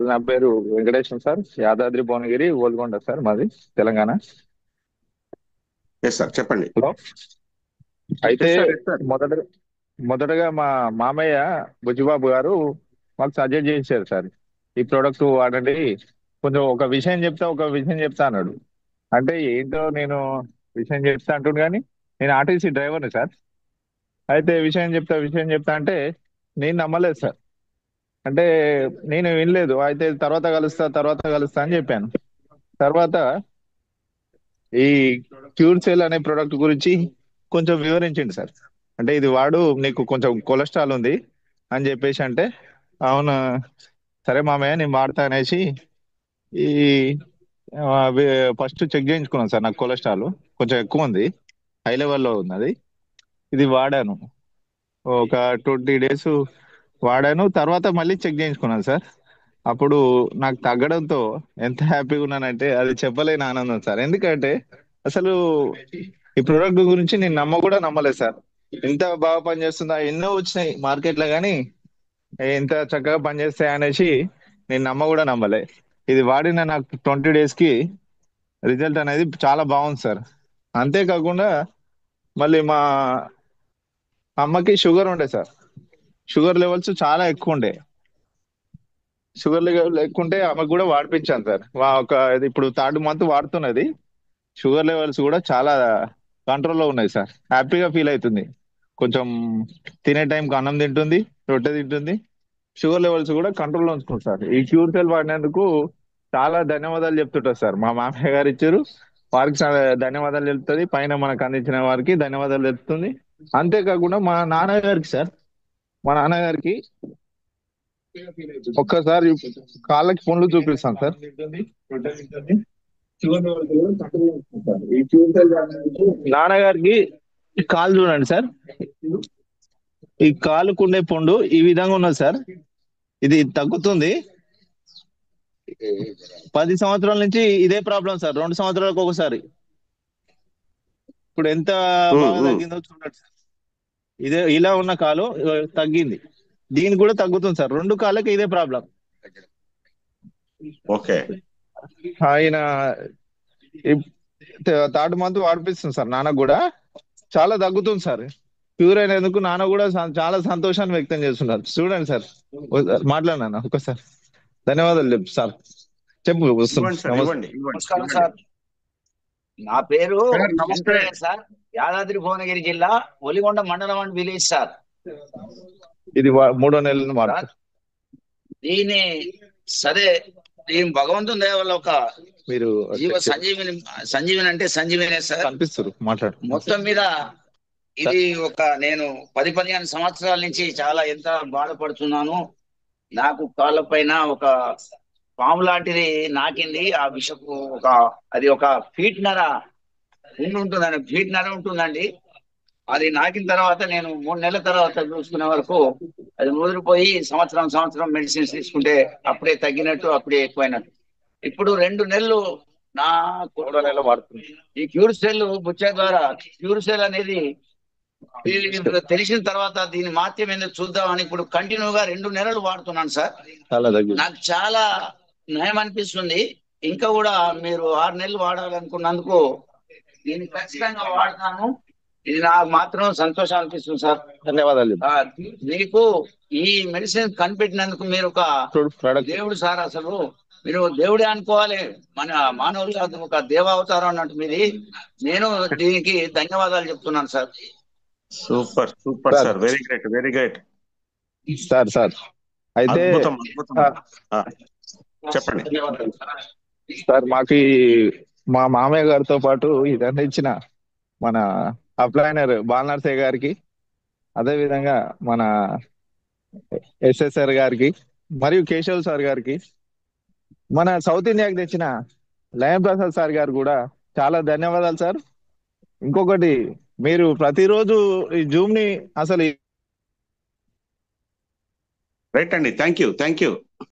నా పేరు Venkateswara sir. Yadadri Bhuvanagiri, ఓల్గొండ sir మాది, తెలంగాణ. ఎస్ సార్, చెప్పండి. హలో. అయితే ఎస్ సార్, ఎస్ సార్. మొదట మొదటగా మా మామయ్య బుజ్జిబాబు గారు మాకు సజెస్ట్ చేశారు సార్, ఈ ప్రోడక్ట్ వాడండి. కొంచెం ఒక విషయం చెప్తా అన్నాడు. అంటే ఏంటో నేను విషయం చెప్తా అంటుండు కానీ నేను ఆర్టీసీ డ్రైవర్ని సార్. అయితే విషయం చెప్తా అంటే నేను నమ్మలేదు సార్. అంటే నేను వినలేదు. అయితే తర్వాత కలుస్తా అని చెప్పాను. తర్వాత ఈ క్యూర్ సెల్ అనే ప్రోడక్ట్ గురించి కొంచెం వివరించండి సార్. అంటే ఇది వాడు, నీకు కొంచెం కొలెస్ట్రాల్ ఉంది అని చెప్పేసి అంటే, అవును సరే మామయ్య నేను వాడతా అనేసి ఈ ఫస్ట్ చెక్ చేయించుకున్నాను సార్. నాకు కొలెస్ట్రాల్ కొంచెం ఎక్కువ ఉంది, హై లెవెల్లో ఉన్నది. ఇది వాడాను ఒక 20 days వాడాను. తర్వాత మళ్ళీ చెక్ చేయించుకున్నాను సార్. అప్పుడు నాకు తగ్గడంతో ఎంత హ్యాపీగా ఉన్నానంటే అది చెప్పలేని ఆనందం సార్. ఎందుకంటే అసలు ఈ ప్రోడక్ట్ గురించి నేను కూడా నమ్మలేదు సార్. ఇంత బాగా పనిచేస్తుందా, ఎన్నో వచ్చినాయి మార్కెట్ లో కానీ ఇంత చక్కగా పనిచేస్తాయి అనేసి నేను కూడా నమ్మలే. ఇది వాడిన నాకు 20 days కి రిజల్ట్ అనేది చాలా బాగుంది సార్. అంతేకాకుండా మళ్ళీ మా అమ్మకి షుగర్ ఉండే సార్. షుగర్ లెవెల్స్ చాలా ఎక్కువ ఉండే. షుగర్ లెవెల్ లేకుంటే ఆమెకు కూడా వాడిపించాను సార్. ఇది ఇప్పుడు 3rd month వాడుతున్నది. షుగర్ లెవెల్స్ కూడా చాలా కంట్రోల్లో ఉన్నాయి సార్. హ్యాపీగా ఫీల్ అవుతుంది. కొంచెం తినే టైంకి అన్నం తింటుంది, రొట్టె తింటుంది. షుగర్ లెవెల్స్ కూడా కంట్రోల్లో ఉంచుకుంటుంది సార్. ఈ క్యూర్ సెల్ వాడినందుకు చాలా ధన్యవాదాలు చెప్తుంటారు సార్. మా మామయ్య గారు ఇచ్చారు, వారికి ధన్యవాదాలు తెలుపుతుంది. పైన మనకు అందించిన వారికి ధన్యవాదాలు తెలుపుతుంది. అంతేకాకుండా మా నాన్నగారికి ఒక్కసారి కాళ్ళకి పుండ్లు చూపిస్తాను సార్. నాన్నగారికి ఈ కాలు చూడండి సార్. ఈ కాలుకుండే పుండు ఈ విధంగా ఉన్నది సార్. ఇది తగ్గుతుంది. 10 సంవత్సరాల నుంచి ఇదే ప్రాబ్లం సార్. 2 సంవత్సరాలకు ఒకసారి. ఇప్పుడు ఎంత బాగా తగ్గిందో చూడండి సార్. ఇదే ఇలా ఉన్న కాలు తగ్గింది. దీనికి కూడా తగ్గుతుంది సార్. 2 కాళ్ళకి ఇదే ప్రాబ్లం. ఓకే. ఆయన 3rd month వాడిపిస్తుంది సార్. నాన్న కూడా చాలా తగ్గుతుంది సార్. క్యూర్ అయినందుకు నాన్న కూడా చాలా సంతోషాన్ని వ్యక్తం చేస్తున్నారు. చూడండి సార్, మాట్లాడినా ఒక్కసారి. ధన్యవాదాలు చెప్పు సార్. చెప్పు. ఇవ్వండి సార్, ఇవ్వండి, నమస్కారం ఇవ్వండి. సార్. నా పేరు సార్, నమస్తే. వెంకయ్య సార్. యాదాద్రి భువనగిరి జిల్లా, ఒలిగొండ మండలం అండ్ విలేజ్ సార్. ఇది 3వ నెల మార్పు. దీని సరే, దీని భగవంతుని దయ వల్ల ఒక మీరు జీవ సంజీవిని అంటే సంజీవినే సార్. కనిపిస్తారు, మాట్లాడు. మొత్తం మీద ఇది నేను 10-15 సంవత్సరాల నుంచి చాలా ఎంత బాధపడుతున్నాను. నాకు కాళ్ళ పైన ఒక పాము లాంటిది నాకింది. ఆ విషపు అది ఒక ఫీట్ నర ఉంటుందండి. ఫీట్ నర ఉంటుందండి. అది నాకిన తర్వాత నేను 3 నెలల తర్వాత చూసుకునే వరకు అది ముదిరిపోయి సంవత్సరం మెడిసిన్స్ తీసుకుంటే అప్పుడే తగ్గినట్టు, అప్పుడే ఎక్కువైనట్టు. ఇప్పుడు 2 నెలలు నా 3వ నెల వాడుతుంది. ఈ క్యూర్ సెల్ బుచ్చ ద్వారా క్యూర్ సెల్ అనేది తెలిసిన తర్వాత దీని మాత్యం ఏందో చూద్దామని ఇప్పుడు కంటిన్యూగా 2 నెలలు వాడుతున్నాను సార్. చాలా తగ్గింది. నాకు చాలా నయం అనిపిస్తుంది. ఇంకా కూడా మీరు 6 నెలలు వాడాలనుకున్నందుకు దీన్ని ఖచ్చితంగా వాడతాను. ఇది నాకు మాత్రం సంతోషం అనిపిస్తుంది సార్. ధన్యవాదాలు. మీకు ఈ మెడిసిన్ కనిపెట్టినందుకు మీరు ఒక దేవుడు సార్. అసలు మీరు దేవుడే అనుకోవాలి. మన మానవులుగా ఒక దేవావతారం అన్నట్టు మీది. నేను దీనికి ధన్యవాదాలు చెప్తున్నాను sir. Super super sir, very great, very great sir. అయితే చెప్పండి సార్, మాకు మా మామయ్య గారితో పాటు ఇదంతా ఇచ్చిన మన అప్లైనర్ బాలనరసయ్య గారికి, అదే విధంగా మన ఎస్ఎస్ఆర్ గారికి, మరియు కేశవ్ సార్ గారికి, మన సౌత్ ఇండియాకి తెచ్చిన లయం ప్రసాద్ సార్ గారు కూడా చాలా ధన్యవాదాలు సార్. ఇంకొకటి, మీరు ప్రతిరోజు ఈ జూమ్ ని అసలు రైట్ అండి. Thank you.